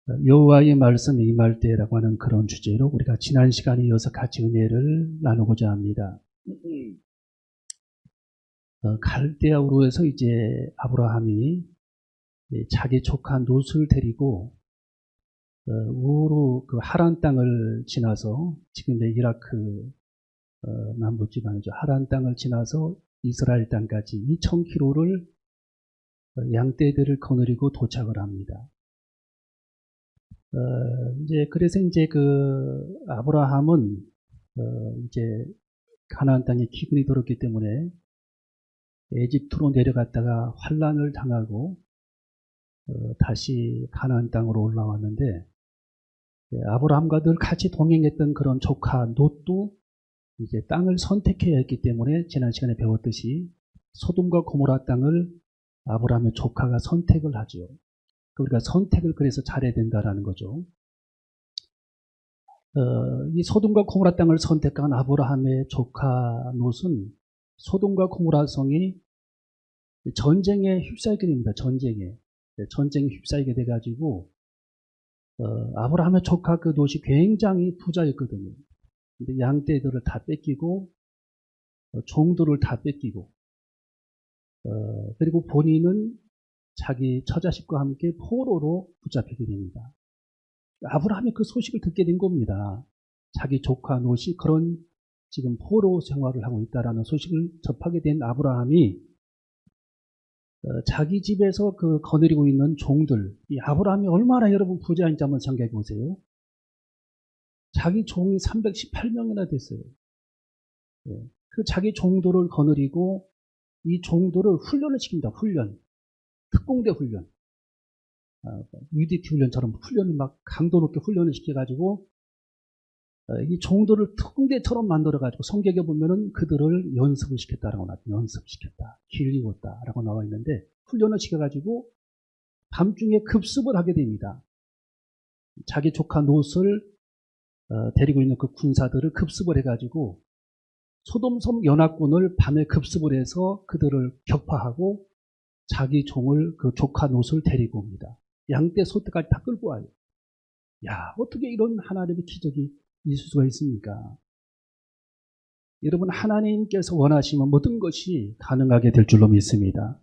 여호와의 말씀 임할 때라고 하는 그런 주제로 우리가 지난 시간에 이어서 같이 은혜를 나누고자 합니다. 갈대아 우르에서 이제 아브라함이 자기 조카 롯을 데리고 우르 그 하란 땅을 지나서 지금 이라크 남부 지방이죠. 하란 땅을 지나서 이스라엘 땅까지 2000km를 양떼들을 거느리고 도착을 합니다. 그래서 이제 그 아브라함은 이제 가나안 땅에 기근이 들었기 때문에 에집트로 내려갔다가 환란을 당하고 다시 가나안 땅으로 올라왔는데, 아브라함과 늘 같이 동행했던 그런 조카 롯도 이제 땅을 선택해야 했기 때문에 지난 시간에 배웠듯이 소돔과 고모라 땅을 아브라함의 조카가 선택을 하죠. 우리가 선택을 그래서 잘해야 된다라는 거죠. 이 소돔과 고모라 땅을 선택한 아브라함의 조카 롯은 소돔과 고모라 성이 전쟁에 휩싸이게 됩니다. 전쟁에 휩싸이게 돼가지고 아브라함의 조카 그 롯이 굉장히 부자였거든요. 근데 양떼들을 다 뺏기고 종들을 다 뺏기고 그리고 본인은 자기 처자식과 함께 포로로 붙잡히게 됩니다. 아브라함이 그 소식을 듣게 된 겁니다. 자기 조카 롯이 그런 지금 포로 생활을 하고 있다라는 소식을 접하게 된 아브라함이 자기 집에서 그 거느리고 있는 종들, 이 아브라함이 얼마나 여러분 부자인지 한번 생각해 보세요. 자기 종이 318명이나 됐어요. 그 자기 종들을 거느리고 이 종들을 훈련을 시킵니다. 훈련. 특공대 훈련. UDT 훈련처럼 훈련을 막 강도 높게 훈련을 시켜가지고 이 종들을 특공대처럼 만들어가지고 성경에 보면은 그들을 연습을 시켰다라고 나와 있어요. 연습시켰다. 길리웠다라고 나와 있는데 훈련을 시켜가지고 밤중에 급습을 하게 됩니다. 자기 조카 롯을 데리고 있는 그 군사들을 급습을 해가지고 소돔섬 연합군을 밤에 급습을 해서 그들을 격파하고 자기 종을 그 조카 롯을 데리고 옵니다. 양떼 소떼까지 다 끌고 와요. 야, 어떻게 이런 하나님의 기적이 있을 수가 있습니까? 여러분, 하나님께서 원하시면 모든 것이 가능하게 될 줄로 믿습니다.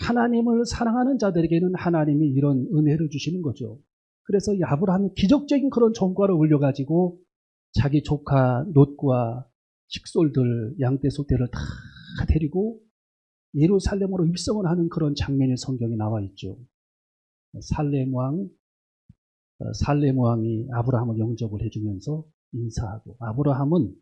하나님을 사랑하는 자들에게는 하나님이 이런 은혜를 주시는 거죠. 그래서 이 아브라함이 기적적인 그런 전과를 올려가지고 자기 조카 롯과 식솔들, 양떼 소떼를 다 데리고 예루살렘으로 입성을 하는 그런 장면이 성경에 나와 있죠. 살렘 왕이 아브라함을 영접을 해주면서 인사하고, 아브라함은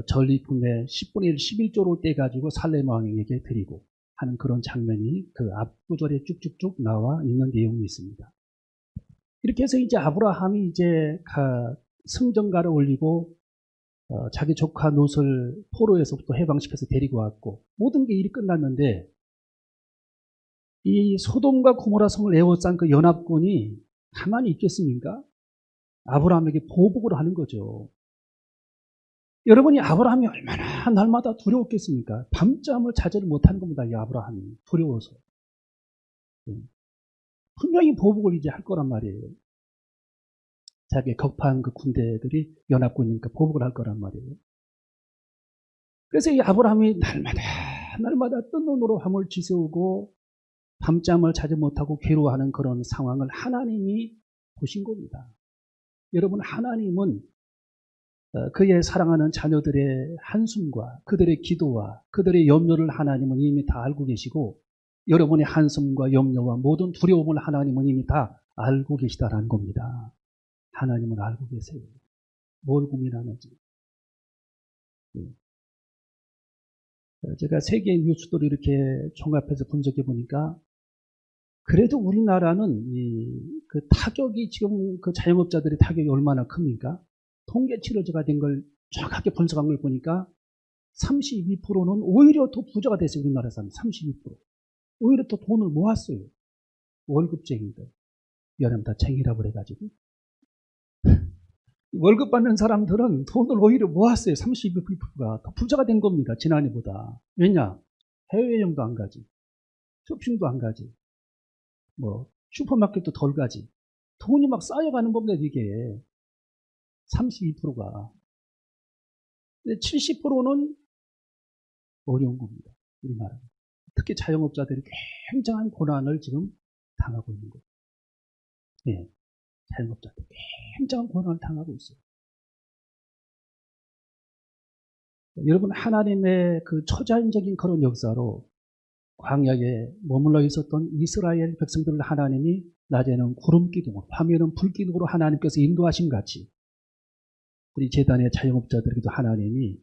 전리품의 10분의 1, 11조를 떼가지고 살렘 왕에게 드리고 하는 그런 장면이 그 앞구절에 쭉쭉쭉 나와 있는 내용이 있습니다. 이렇게 해서 이제 아브라함이 이제 승전가를 올리고 자기 조카 롯을 포로에서부터 해방시켜서 데리고 왔고 모든 게 일이 끝났는데, 이 소돔과 고모라 성을 에워싼 그 연합군이 가만히 있겠습니까? 아브라함에게 보복을 하는 거죠. 여러분이 아브라함이 얼마나 날마다 두려웠겠습니까? 밤잠을 자제를 못하는 겁니다. 이 아브라함이 두려워서. 분명히 보복을 이제 할 거란 말이에요. 자기 격파한 그 군대들이 연합군이니까 보복을 할 거란 말이에요. 그래서 이 아브라함이 날마다 뜬 눈으로 함을 지새우고 밤잠을 자지 못하고 괴로워하는 그런 상황을 하나님이 보신 겁니다. 여러분, 하나님은 그의 사랑하는 자녀들의 한숨과 그들의 기도와 그들의 염려를 하나님은 이미 다 알고 계시고, 여러분의 한숨과 염려와 모든 두려움을 하나님은 이미 다 알고 계시다라는 겁니다. 하나님은 알고 계세요. 뭘 고민하는지. 제가 세계 뉴스들을 이렇게 종합해서 분석해 보니까 그래도 우리나라는 그 타격이 지금 그 자영업자들의 타격이 얼마나 큽니까? 통계 치료제가 된 걸 정확하게 분석한 걸 보니까 32%는 오히려 더 부자가 됐어요. 우리나라 사람 32%. 오히려 더 돈을 모았어요. 월급쟁이들. 여름 다 챙이라고 그래가지고. 월급 받는 사람들은 돈을 오히려 모았어요. 32%가 더 부자가 된 겁니다. 지난해보다. 왜냐? 해외여행도 안 가지. 쇼핑도 안 가지. 슈퍼마켓도 덜 가지. 돈이 막 쌓여가는 겁니다, 이게. 32%가. 근데 70%는 어려운 겁니다, 우리나라. 특히 자영업자들이 굉장한 고난을 지금 당하고 있는 거예요. 예, 자영업자들 굉장한 고난을 당하고 있어요. 여러분, 하나님의 그 초자연적인 그런 역사로 광야에 머물러 있었던 이스라엘 백성들을 하나님이 낮에는 구름 기둥으로, 밤에는 불 기둥으로 하나님께서 인도하신 같이 우리 재단의 자영업자들에게도 하나님이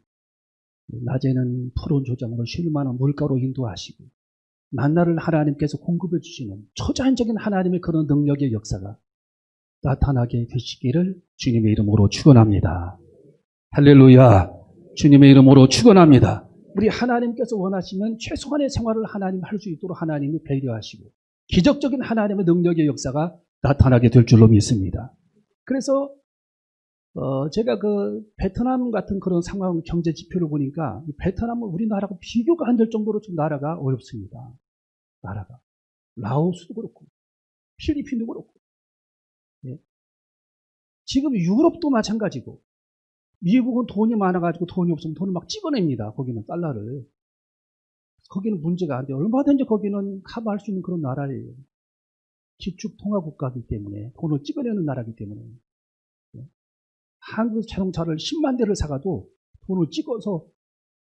낮에는 푸른 조장으로 쉴 만한 물가로 인도하시고 만나를 하나님께서 공급해 주시는 초자연적인 하나님의 그런 능력의 역사가 나타나게 되시기를 주님의 이름으로 축원합니다. 할렐루야. 주님의 이름으로 축원합니다. 우리 하나님께서 원하시면 최소한의 생활을 하나님 할 수 있도록 하나님이 배려하시고 기적적인 하나님의 능력의 역사가 나타나게 될 줄로 믿습니다. 그래서 제가 그 베트남 같은 그런 상황 경제 지표를 보니까 베트남은 우리나라하고 비교가 안 될 정도로 좀 나라가 어렵습니다. 나라가 라오스도 그렇고 필리핀도 그렇고, 예. 지금 유럽도 마찬가지고 미국은 돈이 많아가지고 돈이 없으면 돈을 막 찍어냅니다. 거기는 달러를. 거기는 문제가 안 돼요. 얼마든지 거기는 커버할 수 있는 그런 나라예요. 기축통화국가이기 때문에 돈을 찍어내는 나라이기 때문에. 한국 자동차를 10만 대를 사가도 돈을 찍어서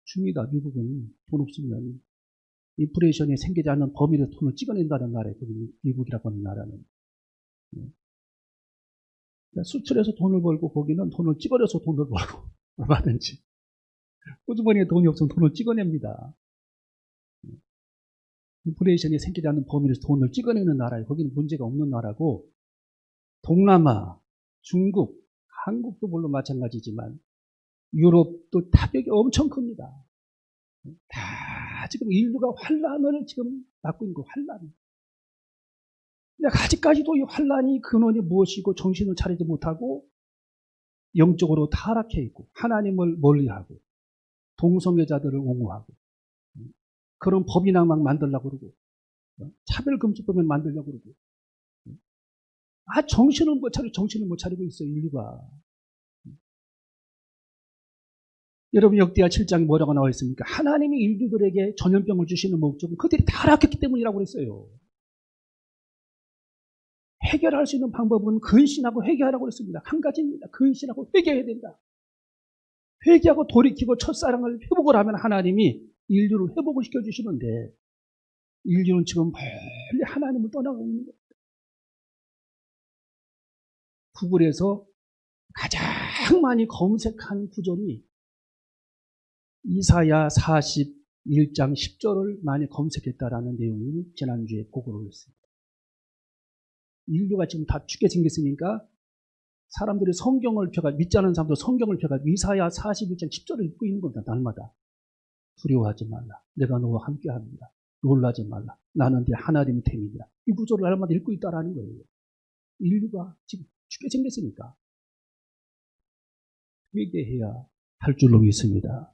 줍니다. 미국은 돈 없으면 인플레이션이 생기지 않는 범위로 돈을 찍어낸다는 나라예요. 미국이라고 하는 나라는. 수출해서 돈을 벌고 거기는 돈을 찍어내서 돈을 벌고 얼마든지. 호주머니에 돈이 없으면 돈을 찍어냅니다. 인플레이션이 생기지 않는 범위에서 돈을 찍어내는 나라예요. 거기는 문제가 없는 나라고 동남아, 중국, 한국도 물론 마찬가지지만 유럽도 타격이 엄청 큽니다. 다 지금 인류가 환란을 지금 맞고 있는 거예요. 환란. 근데 아직까지도 이 환란이 근원이 무엇이고 정신을 차리지 못하고 영적으로 타락해 있고 하나님을 멀리하고 동성애자들을 옹호하고 그런 법이나 막 만들려고 그러고 차별금지법을 만들려고 그러고 정신을 못 차리고 있어요. 인류가. 여러분 역대하 7장에 뭐라고 나와 있습니까? 하나님이 인류들에게 전염병을 주시는 목적은 그들이 타락했기 때문이라고 그랬어요. 해결할 수 있는 방법은 근신하고 회개하라고 그랬습니다. 한 가지입니다. 근신하고 회개해야 된다. 회개하고 돌이키고 첫사랑을 회복을 하면 하나님이 인류를 회복을 시켜주시는데 인류는 지금 멀리 하나님을 떠나고 있는 거예요. 구글에서 가장 많이 검색한 구절이 이사야 41장 10절을 많이 검색했다라는 내용이 지난주에 보고를 했습니다. 인류가 지금 다 죽게 생겼으니까 사람들이 성경을 펴가지고 믿지 않는 사람들 성경을 펴가지고 이사야 41장 10절을 읽고 있는 겁니다. 날마다. 두려워하지 말라. 내가 너와 함께합니다. 놀라지 말라. 나는 네 하나님 템이다. 이 구절을 날마다 읽고 있다라는 거예요. 인류가 지금 죽게 생겼으니까 회개해야 할 줄로 믿습니다.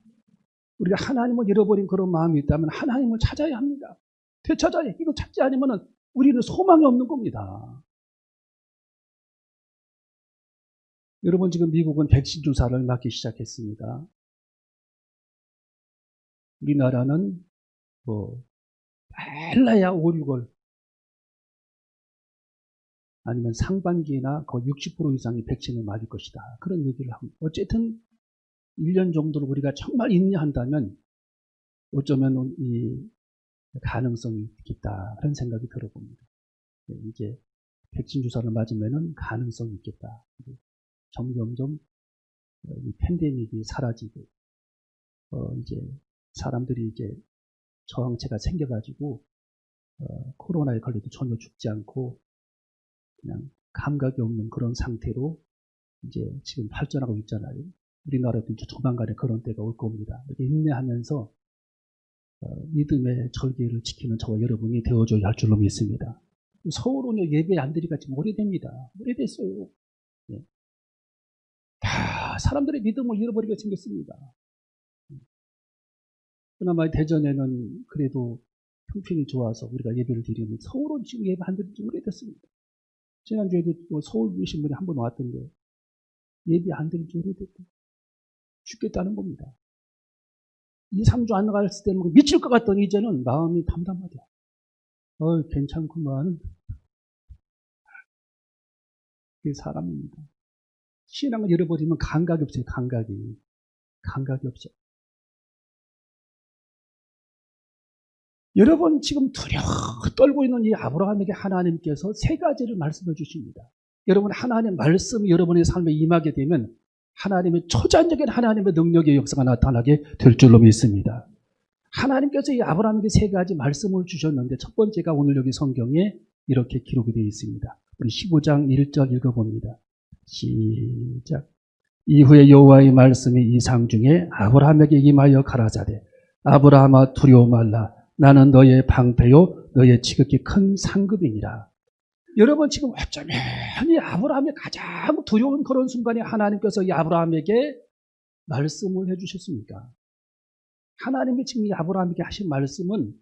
우리가 하나님을 잃어버린 그런 마음이 있다면 하나님을 찾아야 합니다. 되찾아야 해. 이거 찾지 않으면 우리는 소망이 없는 겁니다. 여러분 지금 미국은 백신 주사를 맞기 시작했습니다. 우리나라는 빨라야 5, 6월 아니면 상반기나 거의 60% 이상이 백신을 맞을 것이다. 그런 얘기를 합니다. 어쨌든 1년 정도를 우리가 정말 인내한다면 어쩌면 이 가능성이 있겠다. 그런 생각이 들어봅니다. 이제 백신 주사를 맞으면 가능성이 있겠다. 점점점 이 팬데믹이 사라지고 이제 사람들이 이제 저항체가 생겨가지고 코로나에 걸려도 전혀 죽지 않고 그냥 감각이 없는 그런 상태로 이제 지금 발전하고 있잖아요. 우리나라도 이제 조만간에 그런 때가 올 겁니다. 이렇게 인내하면서 믿음의 절개를 지키는 저와 여러분이 되어줘야 할 줄로 믿습니다. 서울은 예배 안 드리가 지금 오래됩니다. 오래됐어요. 네. 다 사람들의 믿음을 잃어버리게 생겼습니다. 그나마 대전에는 그래도 형편이 좋아서 우리가 예배를 드리는 서울은 지금 예배 안 드린 지 오래됐습니다. 지난주에도 또 서울 계신 분이 한 분 왔던데 예비 안 드린 지 오래됐고 죽겠다는 겁니다. 2, 3주 안 나갔을 때는 미칠 것 같더니 이제는 마음이 담담하대. 괜찮구만. 그게 사람입니다. 신앙을 잃어버리면 감각이 없어요. 감각이 없어요. 여러분 지금 두려워 떨고 있는 이 아브라함에게 하나님께서 세 가지를 말씀해 주십니다. 여러분 하나님의 말씀이 여러분의 삶에 임하게 되면 하나님의 초자연적인 하나님의 능력의 역사가 나타나게 될 줄로 믿습니다. 하나님께서 이 아브라함에게 세 가지 말씀을 주셨는데 첫 번째가 오늘 여기 성경에 이렇게 기록이 되어 있습니다. 우리 15장 1절 읽어봅니다. 시작. 이후에 여호와의 말씀이 이상 중에 아브라함에게 임하여 가라사대 아브라함아 두려워 말라 나는 너의 방패요 너의 지극히 큰 상급이니라. 여러분 지금 어쩌면 이 아브라함이 가장 두려운 그런 순간에 하나님께서 이 아브라함에게 말씀을 해주셨습니까? 하나님이 지금 이 아브라함에게 하신 말씀은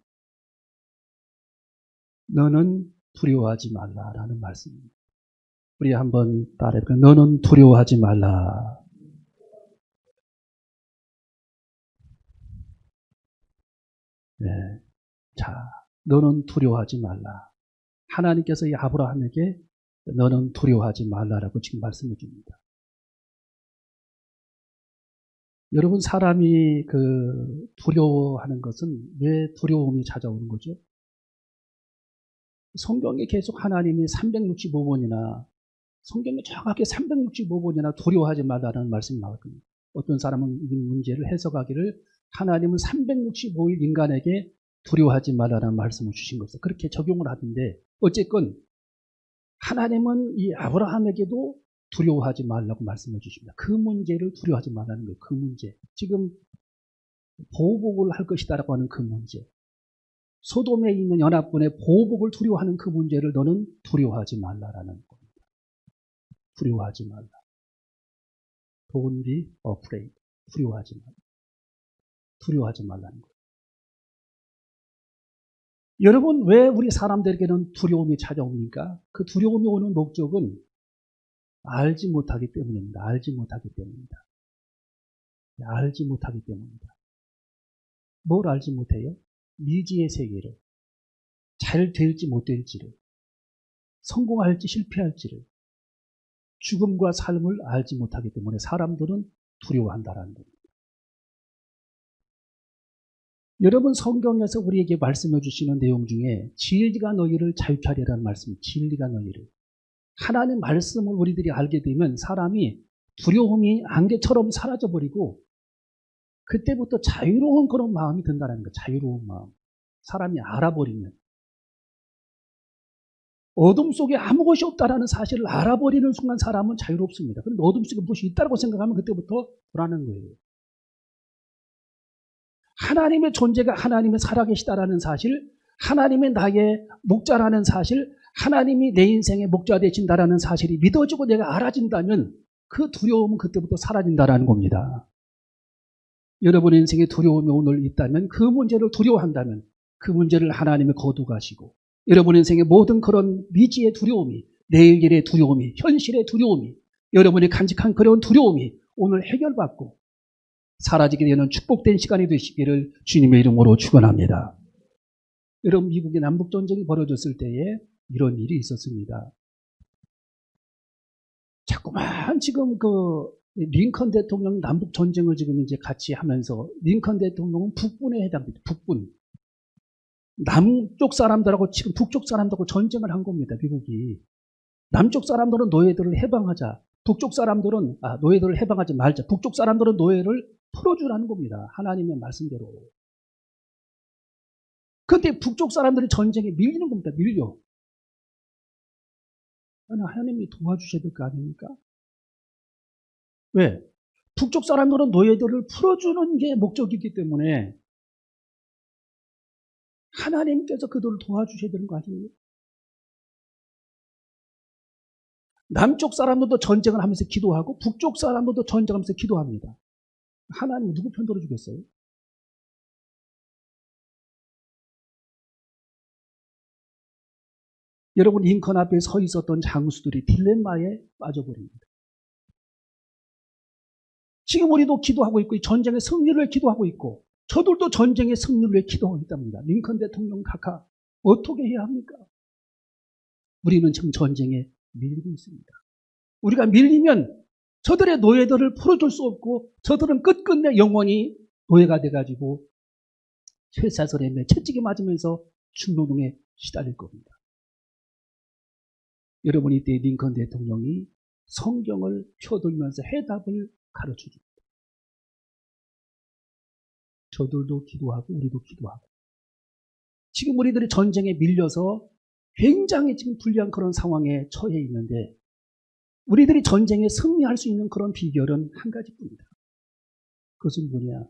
너는 두려워하지 말라라는 말씀입니다. 우리 한번 따라해볼까요? 너는 두려워하지 말라. 네. 자, 너는 두려워하지 말라. 하나님께서 이 아브라함에게 너는 두려워하지 말라라고 지금 말씀해 줍니다. 여러분 사람이 두려워하는 것은 왜 두려움이 찾아오는 거죠? 성경에 계속 하나님이 365번이나 성경에 정확하게 365번이나 두려워하지 말라는 말씀이 나왔거든요. 어떤 사람은 이 문제를 해석하기를 하나님은 365일 인간에게 두려워하지 말라는 말씀을 주신 것을 그렇게 적용을 하던데 어쨌건 하나님은 이 아브라함에게도 두려워하지 말라고 말씀해 주십니다. 그 문제를 두려워하지 말라는 거예요. 그 문제. 지금 보복을 할 것이다라고 하는 그 문제. 소돔에 있는 연합군의 보복을 두려워하는 그 문제를 너는 두려워하지 말라라는 겁니다. 두려워하지 말라. Don't be afraid. 두려워하지 말라. 두려워하지 말라는 거예요. 여러분 왜 우리 사람들에게는 두려움이 찾아옵니까? 그 두려움이 오는 목적은 알지 못하기 때문입니다. 알지 못하기 때문입니다. 알지 못하기 때문입니다. 뭘 알지 못해요? 미지의 세계를, 잘 될지 못 될지를, 성공할지 실패할지를, 죽음과 삶을 알지 못하기 때문에 사람들은 두려워한다는 겁니다. 여러분 성경에서 우리에게 말씀해 주시는 내용 중에 진리가 너희를 자유케 하리라는 말씀, 진리가 너희를. 하나님 말씀을 우리들이 알게 되면 사람이 두려움이 안개처럼 사라져버리고 그때부터 자유로운 그런 마음이 든다는 거예요. 자유로운 마음. 사람이 알아버리면. 어둠 속에 아무것이 없다는 사실을 알아버리는 순간 사람은 자유롭습니다. 그런데 어둠 속에 무엇이 있다고 생각하면 그때부터 불안한 거예요. 하나님의 존재가 하나님의 살아계시다라는 사실, 하나님의 나의 목자라는 사실, 하나님이 내 인생의 목자 되신다라는 사실이 믿어지고 내가 알아진다면 그 두려움은 그때부터 사라진다라는 겁니다. 여러분의 인생에 두려움이 오늘 있다면 그 문제를 두려워한다면 그 문제를 하나님이 거두가시고 여러분의 인생의 모든 그런 미지의 두려움이 내일 일의 두려움이 현실의 두려움이 여러분이 간직한 그런 두려움이 오늘 해결받고 사라지게 되는 축복된 시간이 되시기를 주님의 이름으로 축원합니다. 여러분 미국의 남북전쟁이 벌어졌을 때에 이런 일이 있었습니다. 자꾸만 지금 링컨 대통령 남북전쟁을 지금 이제 같이 하면서 링컨 대통령은 북분에 해당됩니다. 북분. 남쪽 사람들하고 지금 북쪽 사람들하고 전쟁을 한 겁니다. 미국이. 남쪽 사람들은 노예들을 해방하자. 북쪽 사람들은 노예들을 해방하지 말자. 북쪽 사람들은 노예를 풀어주라는 겁니다. 하나님의 말씀대로. 그런데 북쪽 사람들이 전쟁에 밀리는 겁니다. 밀려. 하나님이 도와주셔야 될 거 아닙니까? 왜? 북쪽 사람들은 노예들을 풀어주는 게 목적이기 때문에 하나님께서 그들을 도와주셔야 되는 거 아니에요? 남쪽 사람들도 전쟁을 하면서 기도하고 북쪽 사람들도 전쟁하면서 기도합니다. 하나님은 누구 편 들어주겠어요? 여러분, 링컨 앞에 서 있었던 장수들이 딜레마에 빠져버립니다. 지금 우리도 기도하고 있고 전쟁의 승리를 위해 기도하고 있고 저들도 전쟁의 승리를 위해 기도하고 있답니다. 링컨 대통령 각하 어떻게 해야 합니까? 우리는 지금 전쟁에 밀리고 있습니다. 우리가 밀리면 저들의 노예들을 풀어줄 수 없고 저들은 끝끝내 영원히 노예가 돼가지고 쇠사슬에 채찍이 맞으면서 중노동에 시달릴 겁니다. 여러분, 이때 링컨 대통령이 성경을 펴들면서 해답을 가르쳐 줍니다. 저들도 기도하고 우리도 기도하고 지금 우리들이 전쟁에 밀려서 굉장히 지금 불리한 그런 상황에 처해 있는데 우리들이 전쟁에 승리할 수 있는 그런 비결은 한 가지뿐이다. 그것은 뭐냐?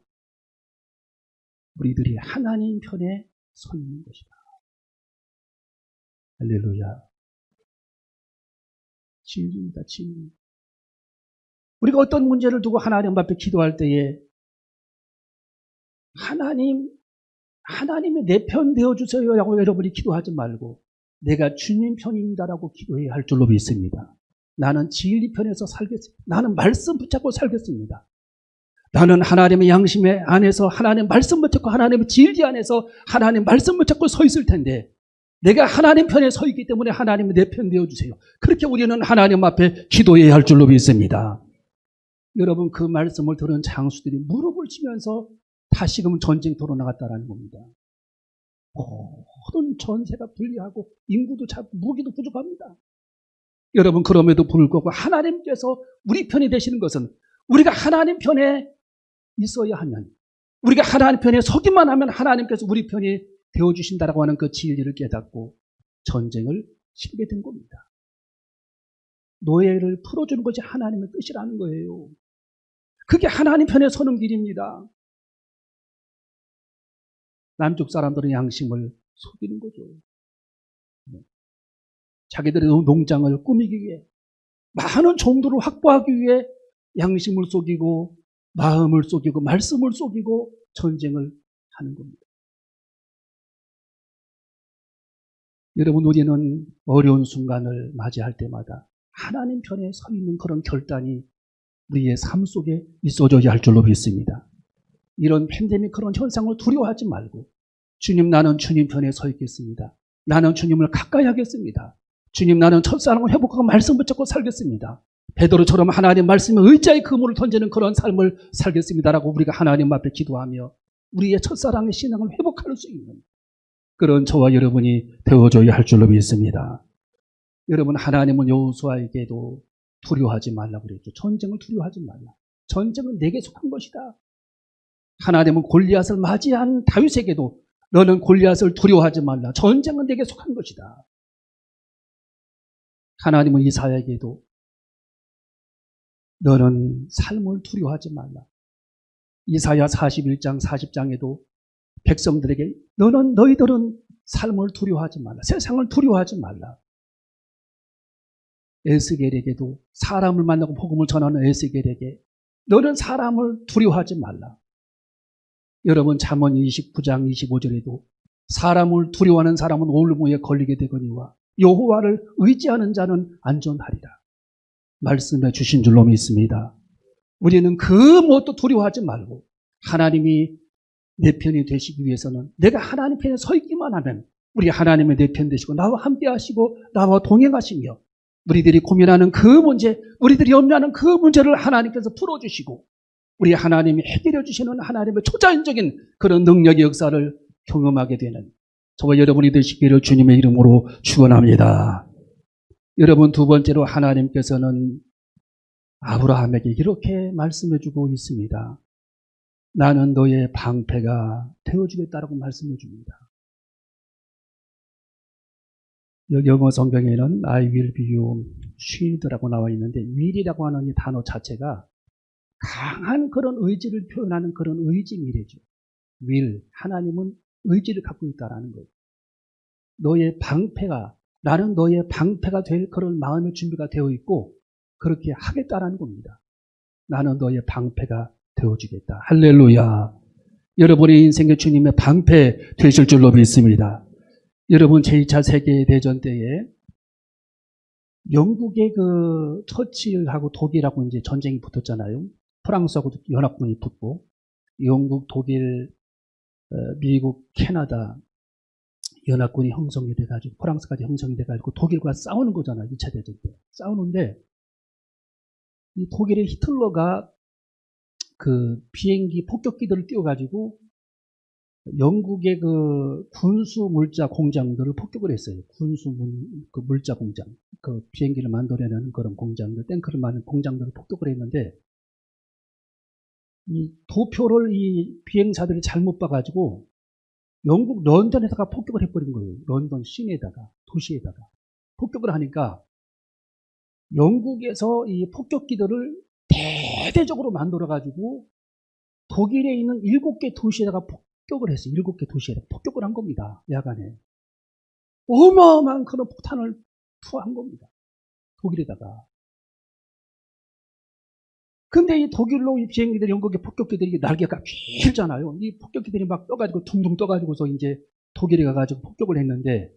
우리들이 하나님 편에 서 있는 것이다. 할렐루야. 진리입니다. 진리. 우리가 어떤 문제를 두고 하나님 앞에 기도할 때에 하나님의 내 편 되어주세요 라고 여러분이 기도하지 말고 내가 주님 편입니다라고 기도해야 할 줄로 믿습니다. 나는 진리 편에서 살겠습니다. 나는 말씀 붙잡고 살겠습니다. 나는 하나님의 양심의 안에서 하나님 말씀 붙잡고 하나님의 진리 안에서 하나님 말씀 붙잡고 서 있을 텐데 내가 하나님 편에 서 있기 때문에 하나님이 내 편 되어주세요. 그렇게 우리는 하나님 앞에 기도해야 할 줄로 믿습니다. 여러분, 그 말씀을 들은 장수들이 무릎을 치면서 다시금 전쟁터로 나갔다라는 겁니다. 모든 전세가 불리하고 인구도 작고 무기도 부족합니다. 여러분, 그럼에도 불구하고 하나님께서 우리 편이 되시는 것은 우리가 하나님 편에 있어야 하면 우리가 하나님 편에 서기만 하면 하나님께서 우리 편이 되어주신다라고 하는 그 진리를 깨닫고 전쟁을 치르게 된 겁니다. 노예를 풀어주는 것이 하나님의 뜻이라는 거예요. 그게 하나님 편에 서는 길입니다. 남쪽 사람들은 양심을 속이는 거죠. 자기들의 농장을 꾸미기 위해 많은 종들을 확보하기 위해 양심을 속이고 마음을 속이고 말씀을 속이고 전쟁을 하는 겁니다. 여러분, 우리는 어려운 순간을 맞이할 때마다 하나님 편에 서 있는 그런 결단이 우리의 삶 속에 있어져야 할 줄로 믿습니다. 이런 팬데믹 그런 현상을 두려워하지 말고 주님, 나는 주님 편에 서 있겠습니다. 나는 주님을 가까이 하겠습니다. 주님, 나는 첫사랑을 회복하고 말씀 붙잡고 살겠습니다. 베드로처럼 하나님 말씀에 의지의 그물을 던지는 그런 삶을 살겠습니다라고 우리가 하나님 앞에 기도하며 우리의 첫사랑의 신앙을 회복할 수 있는 그런 저와 여러분이 되어줘야 할 줄로 믿습니다. 여러분, 하나님은 여호수아에게도 두려워하지 말라고 그랬죠. 전쟁을 두려워하지 말라. 전쟁은 내게 속한 것이다. 하나님은 골리앗을 맞이한 다윗에게도 너는 골리앗을 두려워하지 말라. 전쟁은 내게 속한 것이다. 하나님은 이사야에게도 너는 삶을 두려워하지 말라. 이사야 41장 40장에도 백성들에게 너희들은 삶을 두려워하지 말라. 세상을 두려워하지 말라. 에스겔에게도 사람을 만나고 복음을 전하는 에스겔에게 너는 사람을 두려워하지 말라. 여러분, 잠언 29장 25절에도 사람을 두려워하는 사람은 올무에 걸리게 되거니와 여호와를 의지하는 자는 안전하리라 말씀해 주신 줄로 믿습니다. 우리는 그 무엇도 두려워하지 말고 하나님이 내 편이 되시기 위해서는 내가 하나님 편에 서 있기만 하면 우리 하나님의 내 편 되시고 나와 함께 하시고 나와 동행하시며 우리들이 고민하는 그 문제, 우리들이 염려하는 그 문제를 하나님께서 풀어주시고 우리 하나님이 해결해 주시는 하나님의 초자연적인 그런 능력의 역사를 경험하게 되는 저와 여러분이 되시기를 주님의 이름으로 축원합니다. 여러분, 두 번째로 하나님께서는 아브라함에게 이렇게 말씀해 주고 있습니다. 나는 너의 방패가 되어주겠다라고 말씀해 줍니다. 영어 성경에는 I will be your shield라고 나와 있는데 will이라고 하는 이 단어 자체가 강한 그런 의지를 표현하는 그런 의지 미래죠. will, 하나님은 의지를 갖고 있다라는 거예요. 너의 방패가, 나는 너의 방패가 될 그런 마음의 준비가 되어 있고 그렇게 하겠다라는 겁니다. 나는 너의 방패가 되어주겠다. 할렐루야. 여러분의 인생의 주님의 방패 되실 줄로 믿습니다. 여러분, 제2차 세계대전 때에 영국의 그 처칠하고 독일하고 이제 전쟁이 붙었잖아요. 프랑스하고 연합군이 붙고, 영국, 독일, 미국, 캐나다 연합군이 형성이 돼가지고, 프랑스까지 형성이 돼가지고 독일과 싸우는 거잖아요. 2차 대전 때. 싸우는데, 이 독일의 히틀러가 그 비행기 폭격기들을 띄워가지고 영국의 그 군수 물자 공장들을 폭격을 했어요. 그 물자 공장, 그 비행기를 만들어내는 그런 공장들, 탱크를 만드는 공장들을 폭격을 했는데, 이 도표를 이 비행사들이 잘못 봐가지고 영국 런던에다가 폭격을 해버린 거예요. 런던 시내에다가, 도시에다가 폭격을 하니까 영국에서 이 폭격기들을 대대적으로 만들어가지고 독일에 있는 7개 도시에다가 폭격을 했어요. 7개 도시에다가 폭격을 한 겁니다. 야간에. 어마어마한 그런 폭탄을 투하한 겁니다. 독일에다가. 근데 이 독일로 이 비행기들, 영국의 폭격기들이 날개가 길잖아요. 이 폭격기들이 막 떠가지고 둥둥 떠가지고서 이제 독일에 가가지고 폭격을 했는데,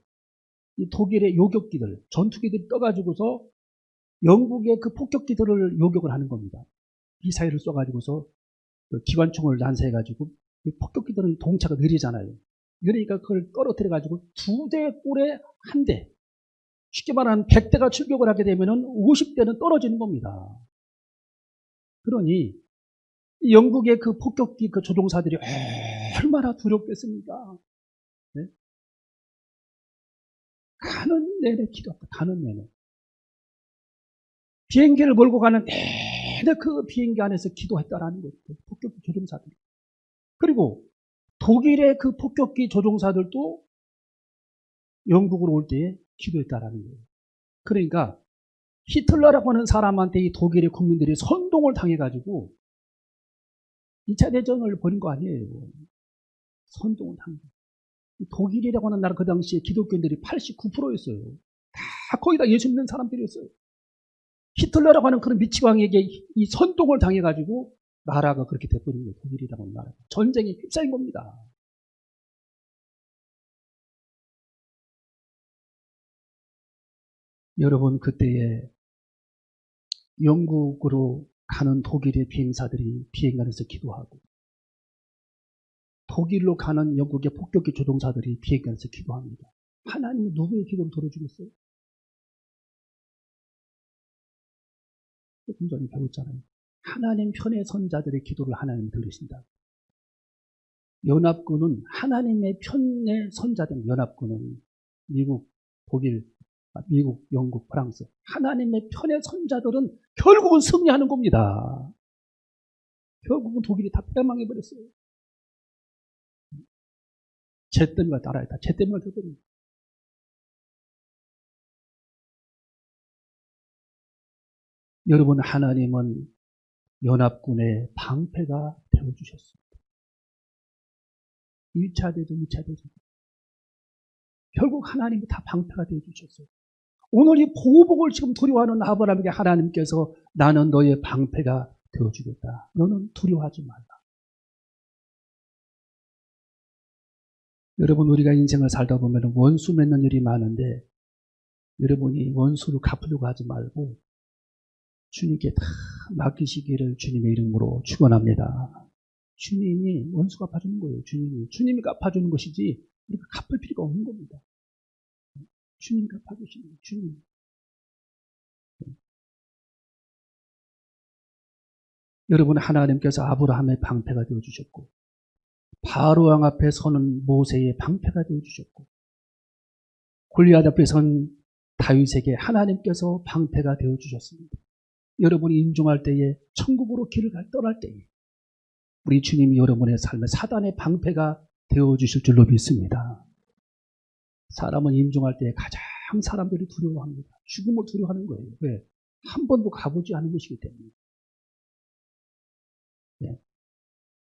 이 독일의 요격기들, 전투기들이 떠가지고서 영국의 그 폭격기들을 요격을 하는 겁니다. 미사일을 쏘가지고서 그 기관총을 난사해가지고, 이 폭격기들은 동차가 느리잖아요. 그러니까 그걸 떨어뜨려가지고 2대 꼴에 1대. 쉽게 말하면 100대가 출격을 하게 되면은 50대는 떨어지는 겁니다. 그러니 영국의 그 폭격기 그 조종사들이 얼마나 두렵겠습니까? 네? 가는 내내 기도했다. 가는 내내. 비행기를 몰고 가는 내내 그 비행기 안에서 기도했다라는 거죠. 폭격기 조종사들. 그리고 독일의 그 폭격기 조종사들도 영국으로 올 때에 기도했다라는 거예요. 그러니까 히틀러라고 하는 사람한테 이 독일의 국민들이 선동을 당해가지고 2차 대전을 벌인 거 아니에요. 선동을 당해. 독일이라고 하는 나라 그 당시에 기독교인들이 89%였어요. 다 거의 다 예수 믿는 사람들이었어요. 히틀러라고 하는 그런 미치광에게 이 선동을 당해가지고 나라가 그렇게 돼버린 거예요. 독일이라고 하는 나라가. 전쟁에 휩싸인 겁니다. 여러분, 그때에 영국으로 가는 독일의 비행사들이 비행관에서 기도하고, 독일로 가는 영국의 폭격기 조종사들이 비행관에서 기도합니다. 하나님은 누구의 기도를 들어주겠어요? 조금 전에 배웠잖아요. 하나님 편의 선자들의 기도를 하나님 들으신다. 연합군은 하나님의 편의 선자들, 연합군은 미국, 독일, 미국, 영국, 프랑스, 하나님의 편의 선자들은 결국은 승리하는 겁니다. 결국은 독일이 다 패망해버렸어요. 쟤 때문에 따라했다. 쟤 때문에 되거든요. 여러분, 하나님은 연합군의 방패가 되어주셨습니다. 1차 대전, 2차 대전. 결국 하나님이 다 방패가 되어주셨어요. 오늘 이 보복을 지금 두려워하는 아브라함에게 하나님께서 나는 너의 방패가 되어주겠다. 너는 두려워하지 말라. 여러분, 우리가 인생을 살다 보면 원수 맺는 일이 많은데, 여러분이 원수를 갚으려고 하지 말고 주님께 다 맡기시기를 주님의 이름으로 축원합니다. 주님이 원수 갚아주는 거예요. 주님이 갚아주는 것이지 우리가 갚을 필요가 없는 겁니다. 주님이 갚아주시는 거예요. 주님. 여러분, 하나님께서 아브라함의 방패가 되어주셨고, 바로왕 앞에 서는 모세의 방패가 되어주셨고, 골리앗 앞에 선 다윗에게 하나님께서 방패가 되어주셨습니다. 여러분이 인종할 때에, 천국으로 길을 떠날 때에 우리 주님이 여러분의 삶에 사단의 방패가 되어주실 줄로 믿습니다. 사람은 임종할 때 가장 사람들이 두려워합니다. 죽음을 두려워하는 거예요. 왜? 한 번도 가보지 않은 것이기 때문에. 네.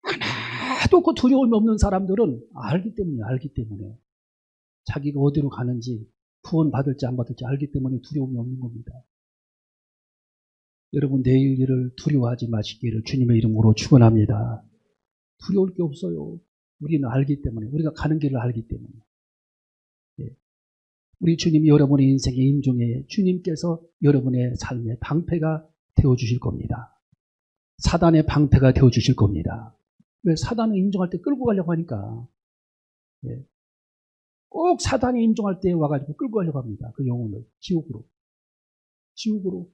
하나도 그 두려움이 없는 사람들은 알기 때문에 자기가 어디로 가는지, 구원 받을지 안 받을지 알기 때문에 두려움이 없는 겁니다. 여러분, 내일 일을 두려워하지 마시기를 주님의 이름으로 축원합니다. 두려울 게 없어요. 우리는 알기 때문에, 우리가 가는 길을 알기 때문에. 예. 우리 주님이 여러분의 인생의 임종에 주님께서 여러분의 삶의 방패가 되어주실 겁니다. 사단의 방패가 되어주실 겁니다. 왜? 사단을 인종할 때 끌고 가려고 하니까. 예. 꼭 사단이 인종할 때 와가지고 끌고 가려고 합니다. 그 영혼을 지옥으로. 지옥으로.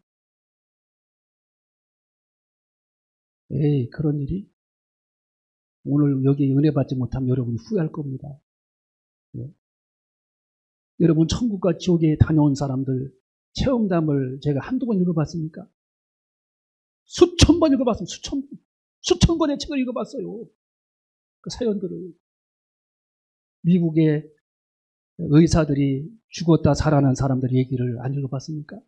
에이, 그런 일이 오늘 여기 은혜 받지 못하면 여러분이 후회할 겁니다. 예. 여러분 천국과 지옥에 다녀온 사람들 체험담을 제가 한두 번 읽어봤습니까? 수천 번 읽어봤어요. 수천 권의 책을 읽어봤어요. 그 사연들을. 미국의 의사들이 죽었다 살아난 사람들 얘기를 안 읽어봤습니까?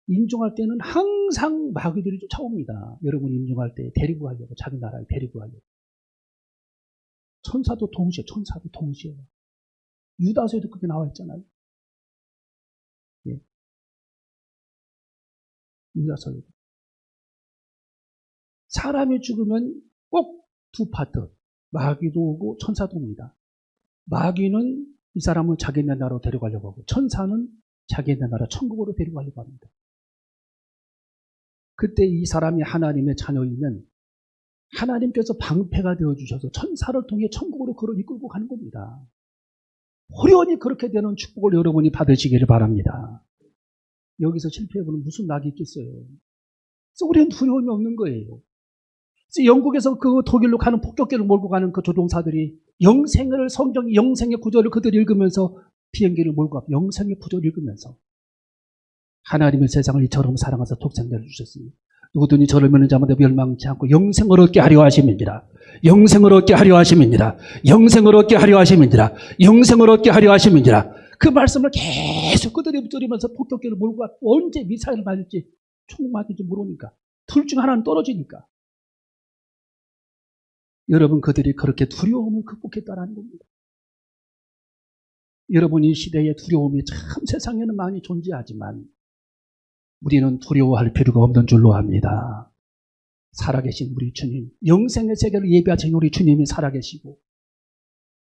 임종할 때는 항상 마귀들이 쫓아옵니다. 여러분 임종할 때 데리고 가려고, 자기 나라에 데리고 가려고. 천사도 동시에. 유다서에도 그렇게 나와 있잖아요. 예. 유다서에도. 사람이 죽으면 꼭 두 파트. 마귀도 오고 천사도 옵니다. 마귀는 이 사람을 자기네 나라로 데려가려고 하고 천사는 자기네 나라 천국으로 데려가려고 합니다. 그때 이 사람이 하나님의 자녀이면 하나님께서 방패가 되어주셔서 천사를 통해 천국으로 그를 이끌고 가는 겁니다. 호련히 그렇게 되는 축복을 여러분이 받으시기를 바랍니다. 여기서 실패해보면 무슨 낙이 있겠어요. 그래서 우리는 두려움이 없는 거예요. 그래서 영국에서 그 독일로 가는 폭격기를 몰고 가는 그 조종사들이 성경의 영생의 구절을 그들이 읽으면서 비행기를 몰고 가고 영생의 구절을 읽으면서 하나님의 세상을 이처럼 사랑하사 독생자를 주셨으니 누구든지 저를 믿는 자마다 멸망치 않고 영생을 얻게 하려 하심이니라. 영생을 얻게 하려 하심이니라. 영생을 얻게 하려 하심이니라. 영생을 얻게 하려 하심이니라. 그 말씀을 계속 그들이 붙들이면서 폭격기를 몰고 가고 언제 미사일을 맞을지 총 맞을지 모르니까 둘 중 하나는 떨어지니까. 여러분 그들이 그렇게 두려움을 극복했다는 겁니다. 여러분 이 시대에 두려움이 참 세상에는 많이 존재하지만 우리는 두려워할 필요가 없는 줄로 압니다. 살아계신 우리 주님, 영생의 세계를 예비하신 우리 주님이 살아계시고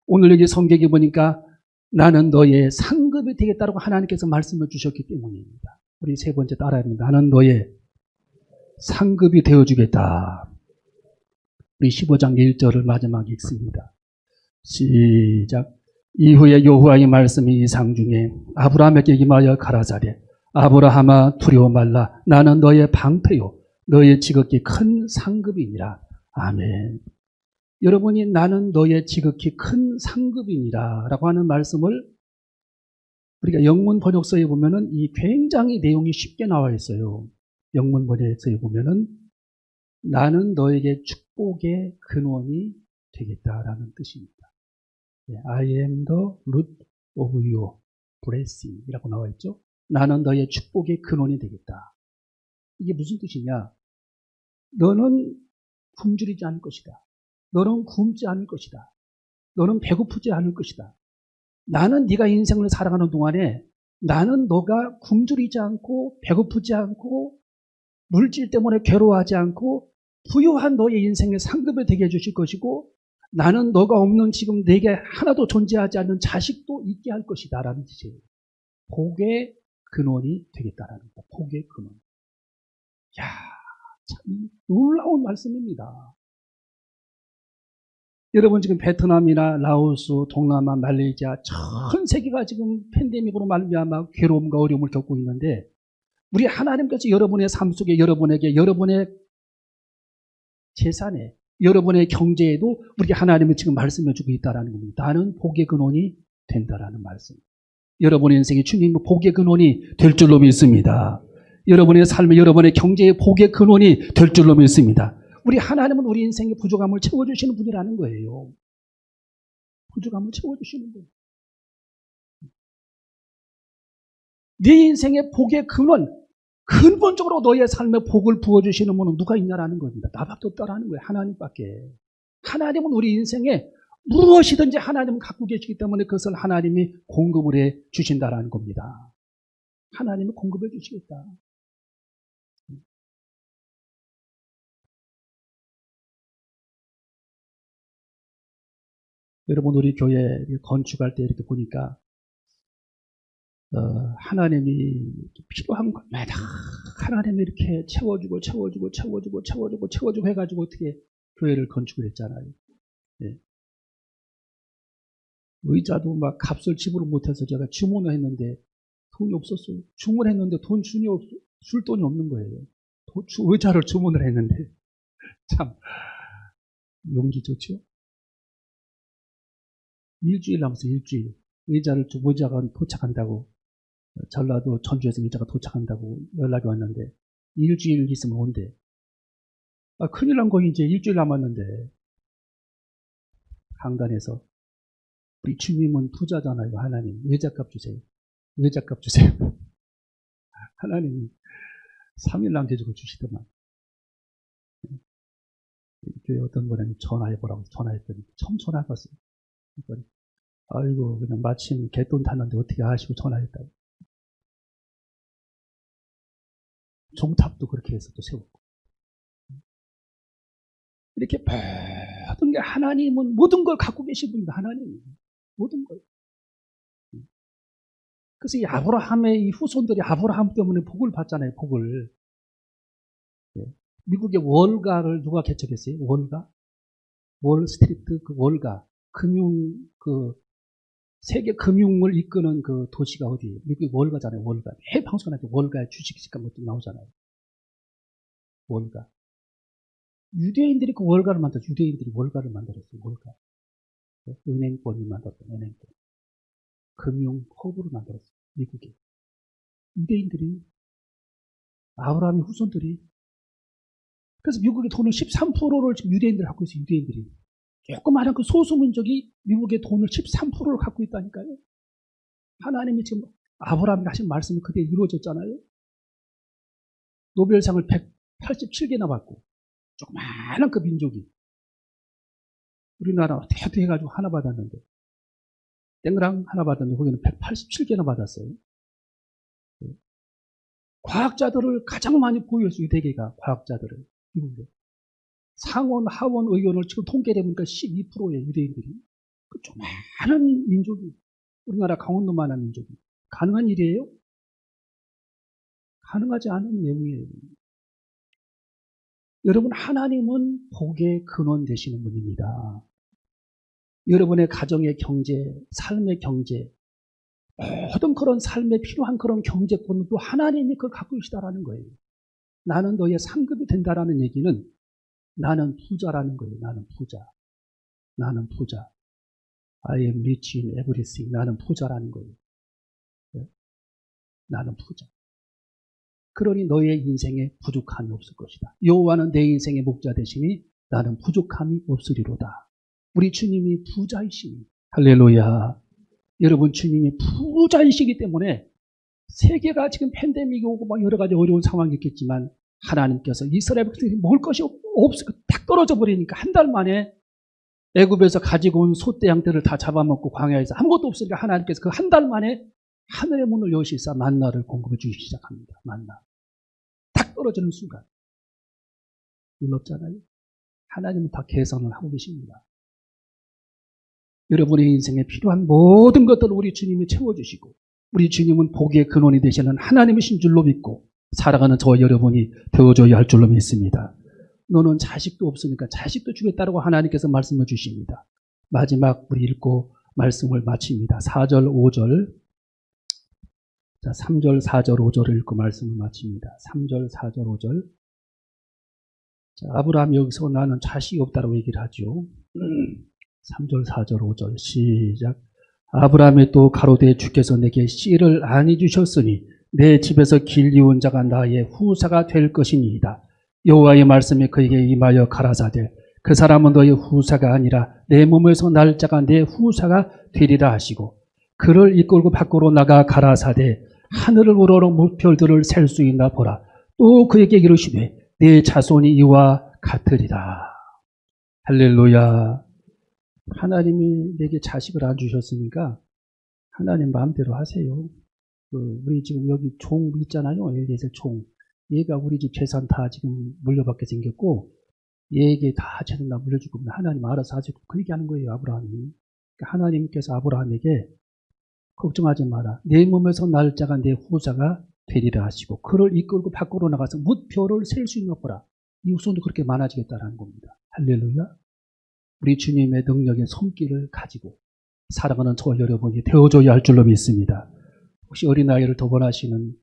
오늘 여기 성경에 보니까 나는 너의 상급이 되겠다고 하나님께서 말씀해 주셨기 때문입니다. 우리 세 번째 따라야 합니다. 나는 너의 상급이 되어주겠다. 우리 15장 1절을 마지막에 읽습니다. 시작. 이후에 여호와의 말씀이 이상 중에 아브라함에게 임하여 가라사대 아브라함아 두려워 말라. 나는 너의 방패요 너의 지극히 큰 상급이니라. 아멘. 여러분이 나는 너의 지극히 큰 상급이니라 라고 하는 말씀을 우리가 영문 번역서에 보면은 이 굉장히 내용이 쉽게 나와 있어요. 영문 번역서에 보면은 나는 너에게 축복의 근원이 되겠다라는 뜻입니다. I am the root of your blessing 이라고 나와 있죠. 나는 너의 축복의 근원이 되겠다. 이게 무슨 뜻이냐? 너는 굶주리지 않을 것이다. 너는 굶지 않을 것이다. 너는 배고프지 않을 것이다. 나는 네가 인생을 살아가는 동안에 나는 너가 굶주리지 않고 배고프지 않고 물질 때문에 괴로워하지 않고 부유한 너의 인생의 상급이 되게 해주실 것이고 나는 너가 없는 지금 내게 하나도 존재하지 않는 자식도 있게 할 것이다 라는 뜻이에요. 복의 근원이 되겠다라는 겁니다. 복의 근원. 이야, 참 놀라운 말씀입니다. 여러분 지금 베트남이나 라오스, 동남아, 말레이시아 전 세계가 지금 팬데믹으로 말미암아 괴로움과 어려움을 겪고 있는데 우리 하나님께서 여러분의 삶 속에 여러분에게 여러분의 재산에 여러분의 경제에도 우리 하나님이 지금 말씀해 주고 있다는 겁니다. 나는 복의 근원이 된다라는 말씀. 여러분의 인생에 주님의 복의 근원이 될 줄로 믿습니다. 여러분의 삶에 여러분의 경제의 복의 근원이 될 줄로 믿습니다. 우리 하나님은 우리 인생의 부족함을 채워주시는 분이라는 거예요. 부족함을 채워주시는 분. 네 인생의 복의 근원, 근본적으로 너의 삶에 복을 부어주시는 분은 누가 있냐라는 겁니다. 나밖에 없다라는 거예요. 하나님밖에. 하나님은 우리 인생에 무엇이든지 하나님은 갖고 계시기 때문에 그것을 하나님이 공급을 해 주신다라는 겁니다. 하나님이 공급해 주시겠다. 여러분 우리 교회 건축할 때 이렇게 보니까 하나님이 필요한 것마다 하나님이 이렇게 채워주고 해가지고 어떻게 교회를 건축을 했잖아요. 네. 의자도 막 값을 지불을 못해서 제가 주문을 했는데 돈이 없었어요. 주문했는데 줄 돈이 없는 거예요. 의자를 주문을 했는데 참 용기 좋죠. 일주일 남았어. 일주일. 의자가 도착한다고, 전라도 전주에서 의자가 도착한다고 연락이 왔는데 일주일 있으면 온대. 큰일 난 거. 이제 일주일 남았는데 강단에서 우리 주님은 부자잖아요. 하나님 의자값 주세요. 의자값 주세요. 하나님이 3일 남겨주고 주시더만. 교회 어떤 분이 전화해보라고 전화했더니 처음 전화 왔어요. 그러니까 아이고 그냥 마침 개돈 탔는데 어떻게 아시고 전화했다고. 종탑도 그렇게 해서 또 세웠고. 이렇게 모든 게 하나님은 모든 걸 갖고 계신 분입니다. 하나님 모든 걸. 그래서 이 아브라함의 이 후손들이 아브라함 때문에 복을 받잖아요. 복을. 미국의 월가를 누가 개척했어요? 월가? 월스트리트 그 월가. 세계 금융을 이끄는 그 도시가 어디예요? 미국의 월가잖아요. 월가. 매 방송할 때 월가의 주식시간 것도 나오잖아요. 월가. 유대인들이 그 월가를 만들었어요. 유대인들이 월가를 만들었어요. 월가. 은행권을 만들었어요. 은행권. 금융 허브를 만들었어요. 미국에. 유대인들이, 아브라함의 후손들이. 그래서 미국의 돈을 13%를 지금 유대인들이 갖고 있어요. 유대인들이. 조그마한 그 소수민족이 미국의 돈을 13%를 갖고 있다니까요. 하나님이 지금 아브라함이 하신 말씀이 그대로 이루어졌잖아요. 노벨상을 187개나 받고, 조그마한 그 민족이. 우리나라 대대 해가지고 하나 받았는데, 땡그랑 하나 받았는데, 거기는 187개나 받았어요. 과학자들을 가장 많이 보유했어요. 유대계가 과학자들을. 미국에. 상원, 하원 의원을 지금 통계를 해보니까 12%예요. 유대인들이. 그 조그마한 민족이. 우리나라 강원도만한 민족이. 가능한 일이에요? 가능하지 않은 내용이에요. 여러분, 하나님은 복의 근원 되시는 분입니다. 여러분의 가정의 경제, 삶의 경제, 모든 그런 삶에 필요한 그런 경제권도 하나님이 그걸 갖고 계시다라는 거예요. 나는 너의 상급이 된다라는 얘기는 나는 부자라는 거예요. 나는 부자. 나는 부자. I am rich in everything. 나는 부자라는 거예요. 나는 부자. 그러니 너의 인생에 부족함이 없을 것이다. 여호와는 내 인생의 목자 되시니 나는 부족함이 없으리로다. 우리 주님이 부자이시니. 할렐루야. 여러분, 주님이 부자이시기 때문에 세계가 지금 팬데믹이 오고 막 여러 가지 어려운 상황이 있겠지만 하나님께서 이스라엘 백성들이 먹을 것이 없고 딱 떨어져 버리니까 한 달 만에 애굽에서 가지고 온 소떼 양떼를 다 잡아먹고 광야에서 아무것도 없으니까 하나님께서 그 한 달 만에 하늘의 문을 여시사 만나를 공급해 주기 시작합니다. 만나. 딱 떨어지는 순간. 놀랍잖아요. 하나님은 다 계산을 하고 계십니다. 여러분의 인생에 필요한 모든 것들을 우리 주님이 채워주시고 우리 주님은 복의 근원이 되시는 하나님이신 줄로 믿고 살아가는 저와 여러분이 되어줘야 할 줄로 믿습니다. 너는 자식도 없으니까 자식도 주겠다라고 하나님께서 말씀을 주십니다. 마지막 우리 읽고 말씀을 마칩니다. 4절 5절. 자, 3절 4절 5절을 읽고 말씀을 마칩니다. 3절 4절 5절. 자, 아브라함이 여기서 나는 자식이 없다라고 얘기를 하죠. 3절 4절 5절 시작. 아브라함이 또 가로되 주께서 내게 씨를 안히 주셨으니 내 집에서 길리운 자가 나의 후사가 될 것이니이다. 여호와의 말씀이 그에게 임하여 가라사대 그 사람은 너의 후사가 아니라 내 몸에서 날 자가 내 후사가 되리라 하시고 그를 이끌고 밖으로 나가 가라사대 하늘을 우러러 무별들을 셀 수 있나 보라. 또 그에게 이르시되 내 자손이 이와 같으리라. 할렐루야. 하나님이 내게 자식을 안 주셨으니까 하나님 마음대로 하세요. 우리 지금 여기 종 있잖아요. 엘리에셀 종. 얘가 우리 집 재산 다 지금 물려받게 생겼고 얘에게 다 재산 다 물려주고 하나님 알아서 하시고 그 얘기하는 거예요. 아브라함이. 그러니까 하나님께서 아브라함에게 걱정하지 마라. 내 몸에서 날 자가 내 후사가 되리라 하시고 그를 이끌고 밖으로 나가서 무표를 셀 수 있는 거라. 이 후손도 그렇게 많아지겠다는 겁니다. 할렐루야. 우리 주님의 능력의 손길을 가지고 살아가는 저와 여러분이 되어줘야 할 줄로 믿습니다. 혹시 어린아이를 도번하시는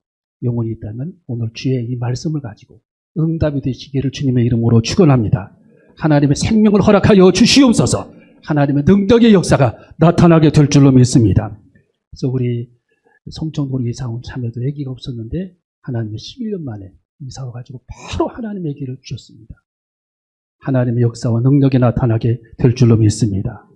영혼이 있다면 오늘 주의 이 말씀을 가지고 응답이 되시기를 주님의 이름으로 축원합니다. 하나님의 생명을 허락하여 주시옵소서. 하나님의 능력의 역사가 나타나게 될 줄로 믿습니다. 그래서 우리 성청동리 이사온 참여도 아기가 없었는데 하나님의 11년 만에 이사 와가지고 바로 하나님의 아기를 주셨습니다. 하나님의 역사와 능력이 나타나게 될 줄로 믿습니다.